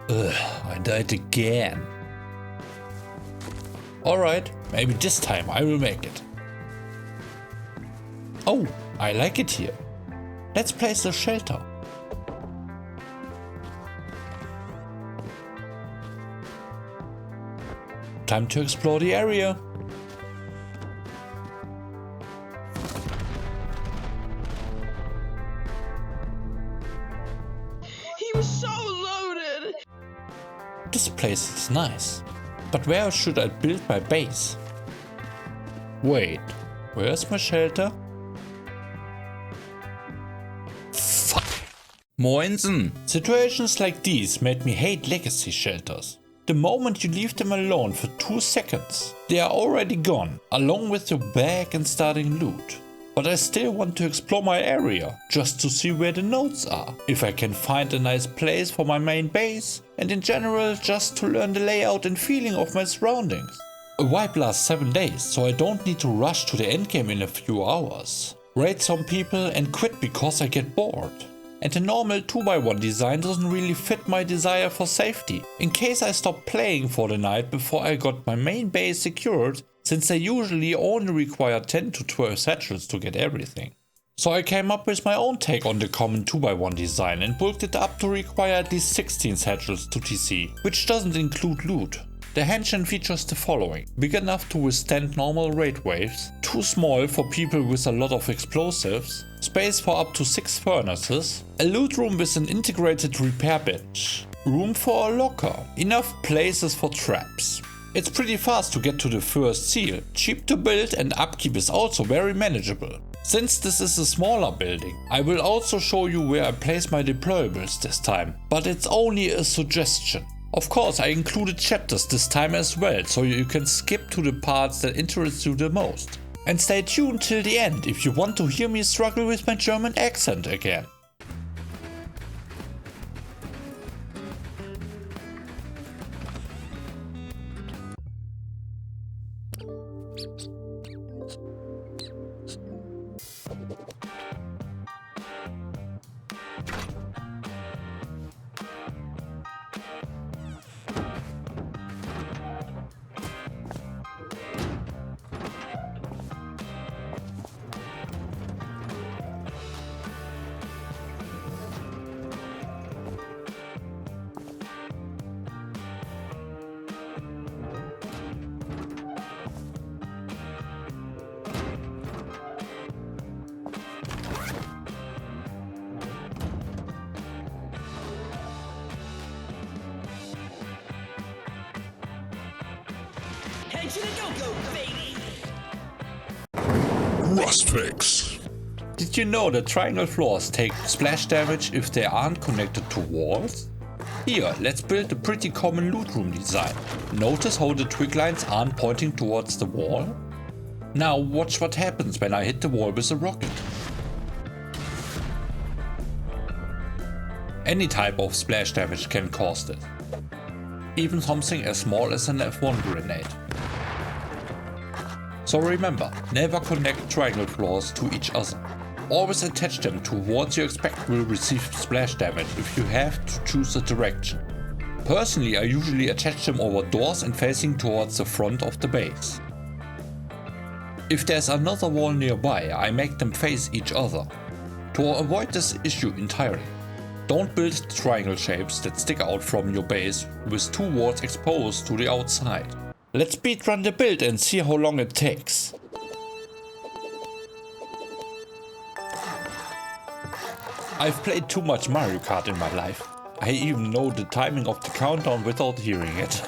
Ugh, I died again. Alright, maybe this time I will make it. Oh, I like it here. Let's place a shelter. Time to explore the area. He was so loaded! This place is nice, but where should I build my base? Wait, where's my shelter? Fuck! Moinsen! Situations like these made me hate legacy shelters. The moment you leave them alone for 2 seconds, they are already gone, along with your bag and starting loot. But I still want to explore my area, just to see where the nodes are, if I can find a nice place for my main base, and in general just to learn the layout and feeling of my surroundings. A wipe lasts 7 days, so I don't need to rush to the endgame in a few hours. Raid some people and quit because I get bored. And the normal 2x1 design doesn't really fit my desire for safety, in case I stop playing for the night before I got my main base secured, since they usually only require 10 to 12 satchels to get everything. So I came up with my own take on the common 2x1 design and bulked it up to require at least 16 satchels to TC, which doesn't include loot. The Henshin features the following: big enough to withstand normal raid waves, too small for people with a lot of explosives, space for up to 6 furnaces, a loot room with an integrated repair bench, room for a locker, enough places for traps. It's pretty fast to get to the first seal, cheap to build, and upkeep is also very manageable. Since this is a smaller building, I will also show you where I place my deployables this time, but it's only a suggestion. Of course, I included chapters this time as well, so you can skip to the parts that interest you the most. And stay tuned till the end if you want to hear me struggle with my German accent again. Henshin and go, baby! Rusticated. Did you know that triangle floors take splash damage if they aren't connected to walls? Here, let's build a pretty common loot room design. Notice how the twig lines aren't pointing towards the wall? Now watch what happens when I hit the wall with a rocket. Any type of splash damage can cause this. Even something as small as an F1 grenade. So remember, never connect triangle floors to each other. Always attach them to walls you expect will receive splash damage if you have to choose a direction. Personally, I usually attach them over doors and facing towards the front of the base. If there's another wall nearby, I make them face each other. To avoid this issue entirely, don't build triangle shapes that stick out from your base with 2 walls exposed to the outside. Let's speedrun the build and see how long it takes. I've played too much Mario Kart in my life. I even know the timing of the countdown without hearing it.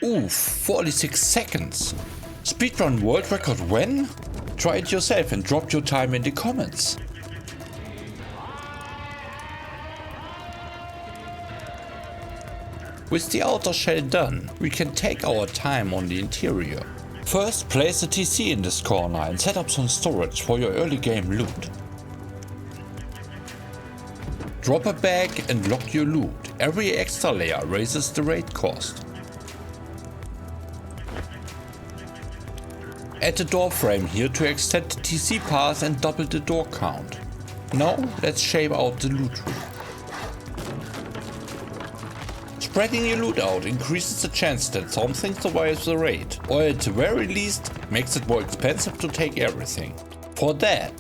Ooh, 46 seconds. Speedrun world record when? Try it yourself and drop your time in the comments. With the outer shell done, we can take our time on the interior. First, place a TC in this corner and set up some storage for your early game loot. Drop a bag and lock your loot. Every extra layer raises the raid cost. Add a door frame here to extend the TC path and double the door count. Now let's shape out the loot room. Spreading your loot out increases the chance that something survives the raid, or at the very least makes it more expensive to take everything. For that,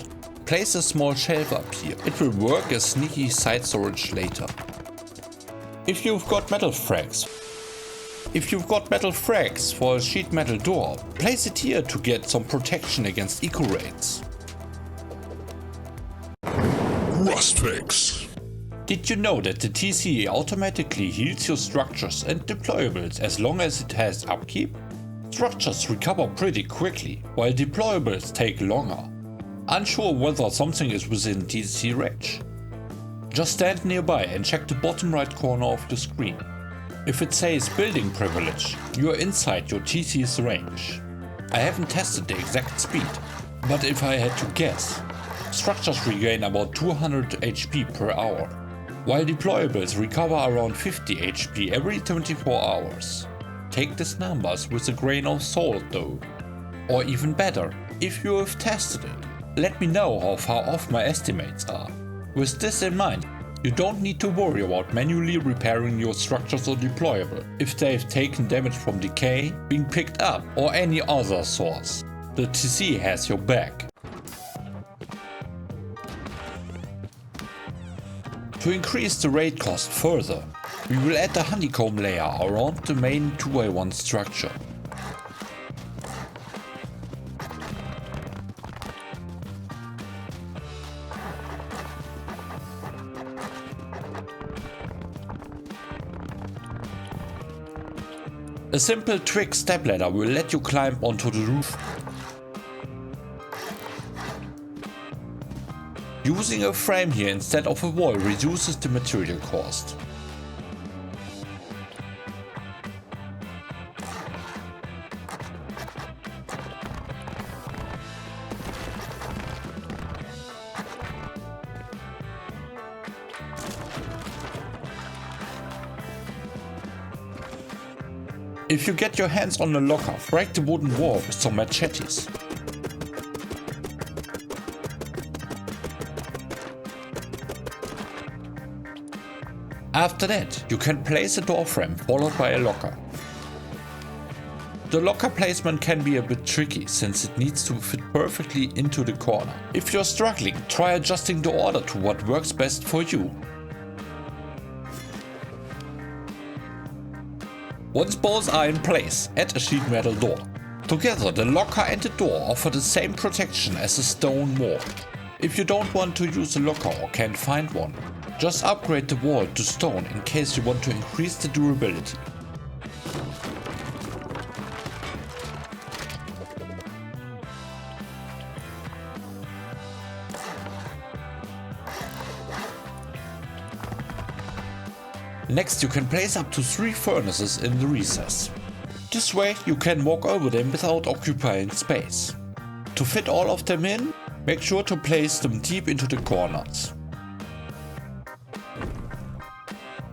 place a small shelf up here. It will work as sneaky side storage later. If you've got metal frags for a sheet metal door, place it here to get some protection against eco raids. Rusticated. Did you know that the TC automatically heals your structures and deployables as long as it has upkeep? Structures recover pretty quickly, while deployables take longer. Unsure whether something is within TC range? Just stand nearby and check the bottom right corner of the screen. If it says building privilege, you are inside your TC's range. I haven't tested the exact speed, but if I had to guess, structures regain about 200 HP per hour, while deployables recover around 50 HP every 24 hours. Take these numbers with a grain of salt though. Or even better, if you have tested it, let me know how far off my estimates are. With this in mind, you don't need to worry about manually repairing your structures or deployable if they've taken damage from decay, being picked up, or any other source. The TC has your back. To increase the raid cost further, we will add a honeycomb layer around the main 2x1 structure. A simple twig stepladder will let you climb onto the roof. Using a frame here instead of a wall reduces the material cost. If you get your hands on a locker, break the wooden wall with some machetes. After that, you can place a door frame followed by a locker. The locker placement can be a bit tricky since it needs to fit perfectly into the corner. If you're struggling, try adjusting the order to what works best for you. Once both are in place, add a sheet metal door. Together, the locker and the door offer the same protection as a stone wall. If you don't want to use a locker or can't find one, just upgrade the wall to stone in case you want to increase the durability. Next, you can place up to 3 furnaces in the recess. This way you can walk over them without occupying space. To fit all of them in, make sure to place them deep into the corners.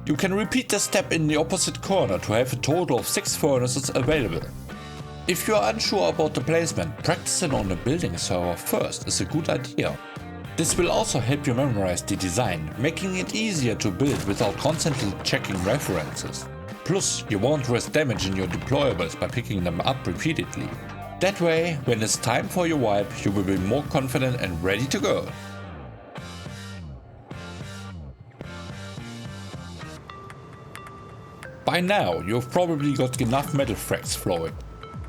You can repeat the step in the opposite corner to have a total of 6 furnaces available. If you are unsure about the placement, practicing on the building server first is a good idea. This will also help you memorize the design, making it easier to build without constantly checking references. Plus, you won't risk damaging your deployables by picking them up repeatedly. That way, when it's time for your wipe, you will be more confident and ready to go. By now, you've probably got enough metal frags flowing,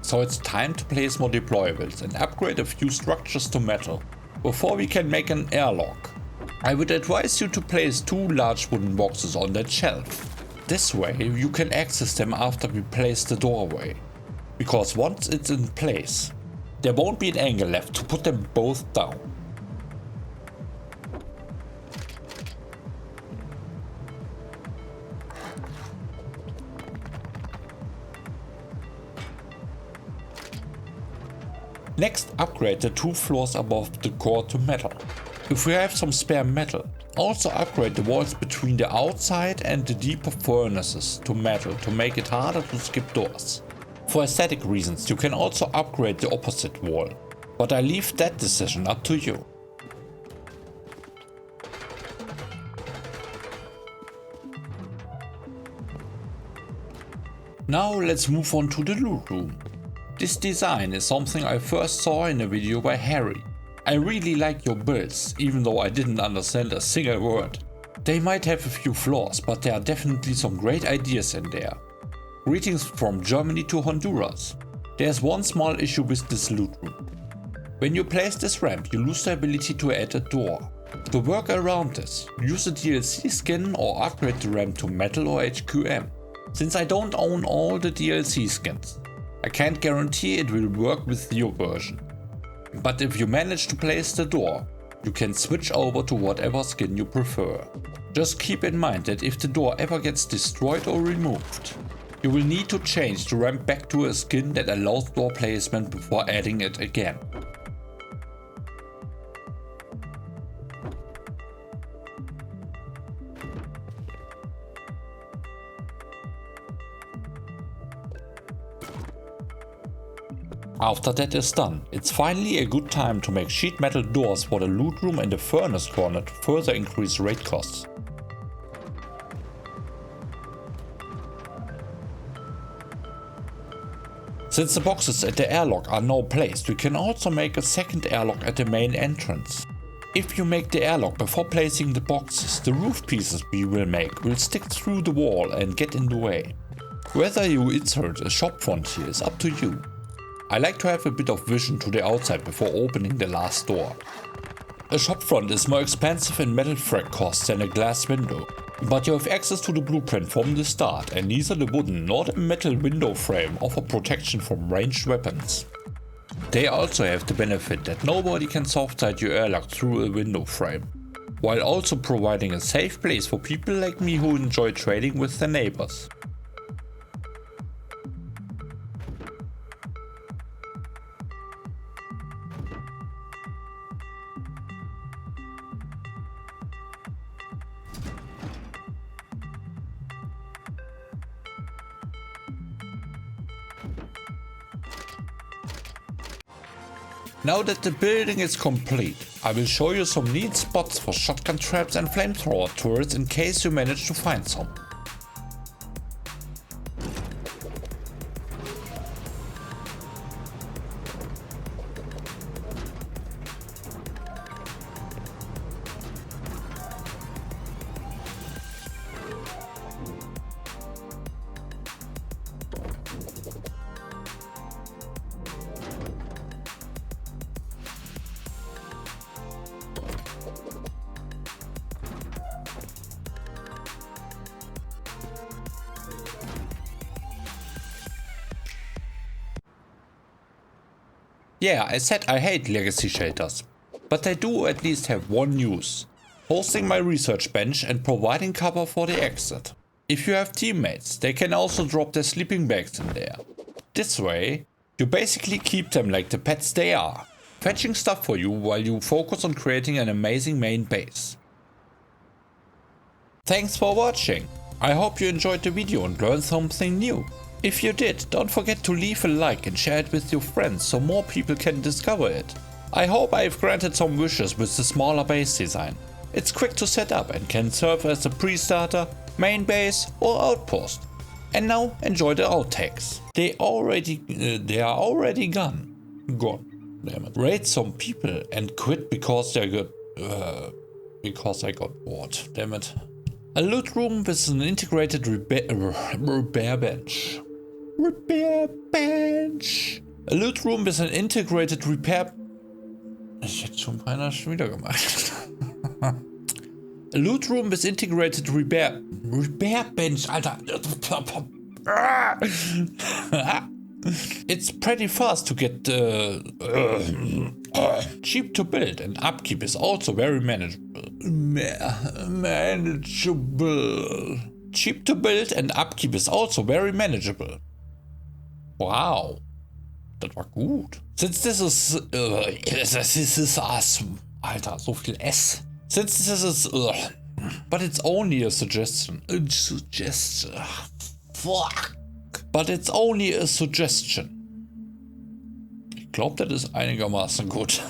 so it's time to place more deployables and upgrade a few structures to metal, before we can make an airlock. I would advise you to place 2 large wooden boxes on that shelf. This way you can access them after we place the doorway. because once it's in place, there won't be an angle left to put them both down. Next, upgrade the 2 floors above the core to metal. If we have some spare metal, also upgrade the walls between the outside and the deeper furnaces to metal to make it harder to skip doors. For aesthetic reasons, you can also upgrade the opposite wall, but I leave that decision up to you. Now let's move on to the loot room. This design is something I first saw in a video by Harry. I really like your builds, even though I didn't understand a single word. They might have a few flaws, but there are definitely some great ideas in there. Greetings from Germany to Honduras. There's one small issue with this loot room. When you place this ramp, you lose the ability to add a door. To work around this, use a DLC skin or upgrade the ramp to metal or HQM. Since I don't own all the DLC skins, I can't guarantee it will work with your version. But if you manage to place the door, you can switch over to whatever skin you prefer. Just keep in mind that if the door ever gets destroyed or removed, you will need to change the ramp back to a skin that allows door placement before adding it again. After that is done, it's finally a good time to make sheet metal doors for the loot room and the furnace corner to further increase raid costs. Since the boxes at the airlock are now placed, we can also make a second airlock at the main entrance. If you make the airlock before placing the boxes, the roof pieces we will make will stick through the wall and get in the way. Whether you insert a shop front here is up to you. I like to have a bit of vision to the outside before opening the last door. A shop front is more expensive in metal frag costs than a glass window, but you have access to the blueprint from the start, and neither the wooden nor the metal window frame offer protection from ranged weapons. They also have the benefit that nobody can soft-side your airlock through a window frame, while also providing a safe place for people like me who enjoy trading with their neighbors. Now that the building is complete, I will show you some neat spots for shotgun traps and flamethrower turrets in case you manage to find some. Yeah, I said I hate legacy shelters, but I do at least have one use: hosting my research bench and providing cover for the exit. If you have teammates, they can also drop their sleeping bags in there. This way, you basically keep them like the pets they are, fetching stuff for you while you focus on creating an amazing main base. Thanks for watching. I hope you enjoyed the video and learned something new. If you did, don't forget to leave a like and share it with your friends so more people can discover it. I hope I've granted some wishes with the smaller base design. It's quick to set up and can serve as a pre-starter, main base or outpost. And now enjoy the outtakes. They are already gone. Damn it. Raid some people and quit because I got bored. Damn it. A loot room with an integrated repair bench. A loot room with an integrated repair... Ich hätte schon beinahe schon wieder gemacht. A loot room with integrated repair bench, Alter. It's pretty fast to get cheap to build, and upkeep is also very manageable. Manageable. Cheap to build and upkeep is also very manageable. Wow. Das war gut. Since this is Alter, so viel S. Since this is but it's only a suggestion. Fuck. But it's only a suggestion. Ich glaube, das ist einigermaßen gut.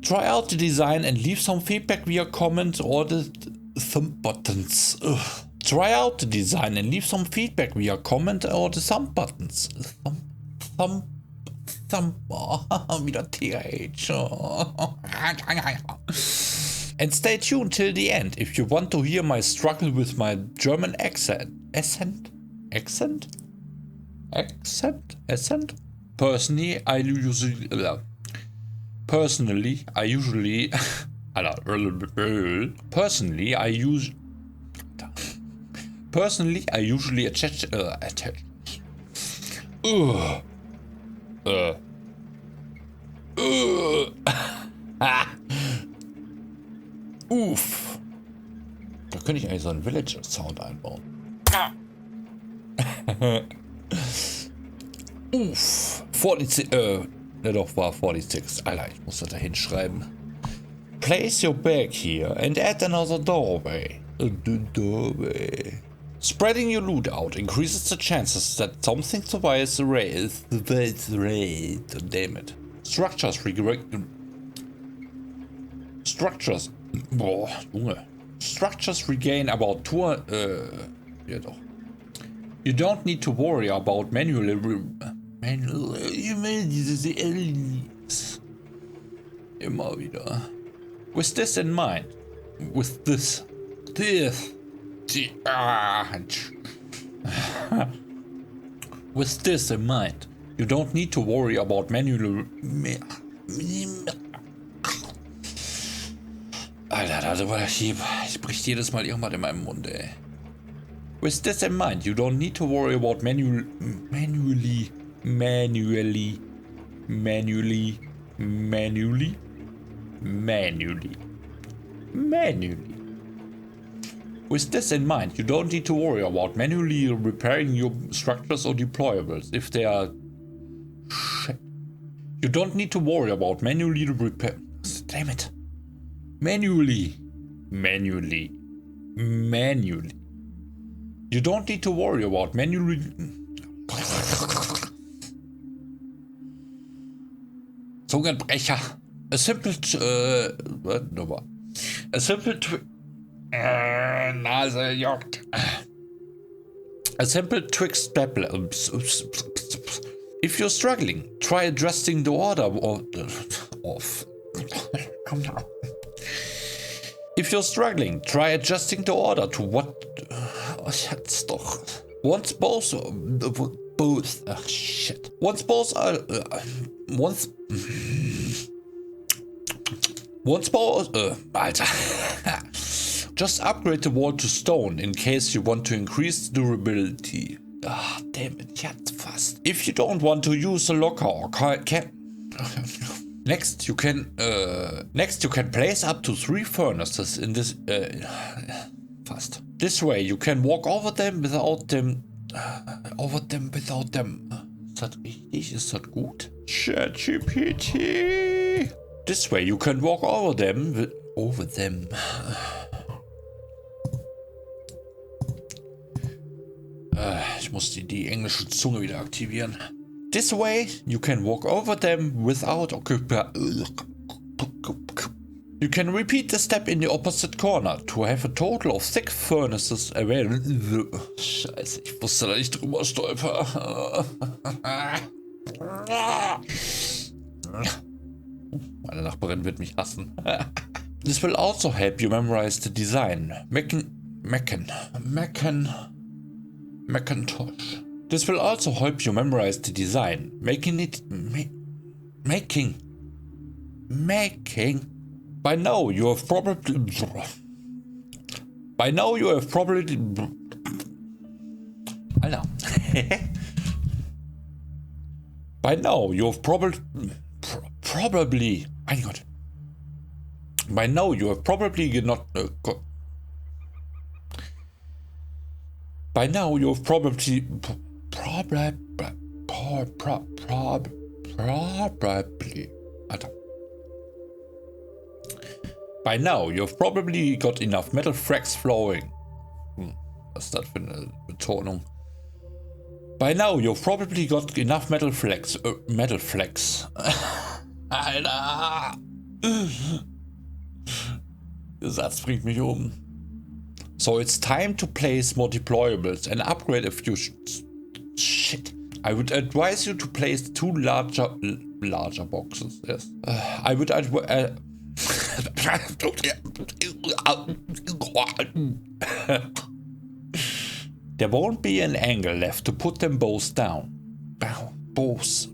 Try out the design and leave some feedback via comment or the thumb buttons. Try out the design and leave some feedback via comment or the thumb buttons. Wieder TH. And stay tuned till the end if you want to hear my struggle with my German accent. Accent? Personally, I usually attach. Uff. Da könnte ich eigentlich so einen Villager-Sound einbauen. Uff. 46, ne doch, war 46. Alter, ich muss das da hinschreiben. Place your bag here and add another doorway. Spreading your loot out increases the chances that something survives the raid. Damn it. Structures regain about 2. Ja doch. You don't need to worry about manually. Immer wieder. With this in mind. With this in mind, you don't need to worry about manual. Alter, ich bricht jedes Mal irgendwas in meinem Mund, ey. With this in mind, you don't need to worry about manually. With this in mind, you don't need to worry about manually repairing your structures or deployables if they are shit. You don't need to worry about manually repair. Damn it. Manually. You don't need to worry about manually. Zungenbrecher. A simple Nase juckt. A simple trick step. If you're struggling, try adjusting the order of. Come down. If you're struggling, try adjusting the order to what. Jetzt doch. Once both. Ach shit. Once both are. Alter. Just upgrade the wall to stone in case you want to increase durability. Ah, damn it, jetzt fast. If you don't want to use a locker or can. Next, you can place up to 3 furnaces in this. Fast. This way, you can walk over them without them. Ist das richtig? Ist das gut? ChatGPT. This way, you can walk over them. Ich muss die englische Zunge wieder aktivieren. This way, you can walk over them without You can repeat the step in the opposite corner to have a total of 6 furnaces available. Scheiße, ich wusste da nicht drüber stolper. Meine Nachbarin wird mich hassen. This will also help you memorize the design. Macintosh. This will also help you memorize the design, making. By now you have probably. Alter. By now you've probably, mein Gott. By now you have probably not, by now you have probably, Alter. By now you've probably got enough metal frags flowing. Was ist das für eine Betonung? By now you've probably got enough metal flags. Alter! Der Satz bringt mich um. So it's time to place more deployables and upgrade a few shit. I would advise you to place 2 larger boxes. Yes. I would There won't be an angle left to put them both down. Both.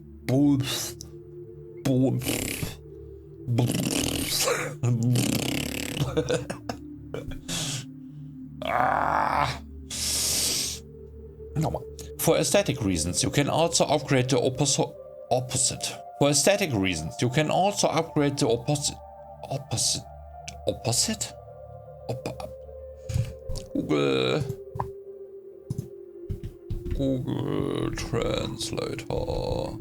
Nochmal. For aesthetic reasons, you can also upgrade the opposite. For aesthetic reasons, you can also upgrade the opposite. Google Translator.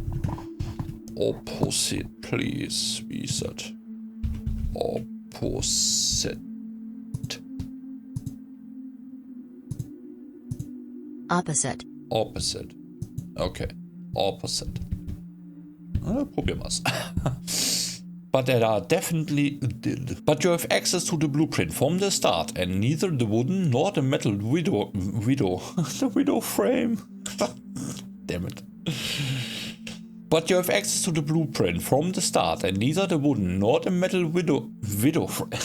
Opposite, please. Wie ist das? Opposite. Opposite. Okay. Opposite. Probieren wir's. But there are definitely... But you have access to the blueprint from the start, and neither the wooden nor the metal widow the widow frame. Damn it. But you have access to the blueprint from the start, and neither the wooden nor the metal widow frame.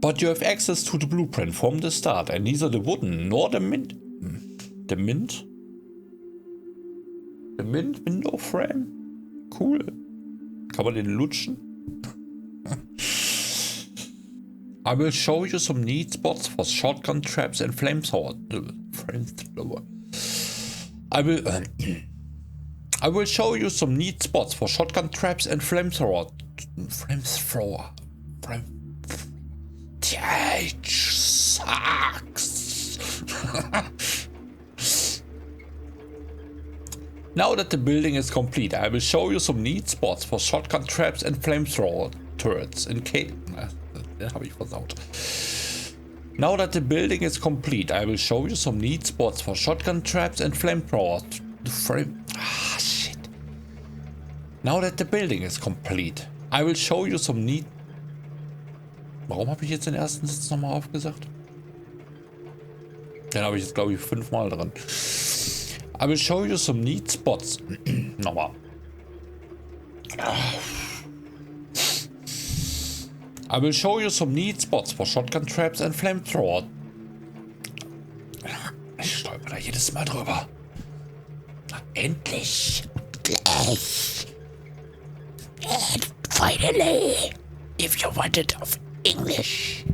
But you have access to the blueprint from the start, and neither the wooden nor the mint window frame. Cool. Kann man den lutschen? I will show you some neat spots for shotgun traps and flamethrower. I will show you some neat spots for shotgun traps and flamethrower. Sucks. Now that the building is complete, I will show you some neat spots for shotgun traps and flamethrower turrets in case. Den habe ich versaut. Now that the building is complete, I will show you some neat spots for shotgun traps and flamethrower. Shit. Now that the building is complete, I will show you some neat. Warum habe ich jetzt den ersten Satz nochmal aufgesagt? Den habe ich jetzt, glaube ich, 5-mal dran. I will show you some neat spots. Nochmal. I will show you some neat spots for shotgun traps and flamethrower. Ich stolper da jedes Mal drüber. Endlich. And finally, if you want it of English.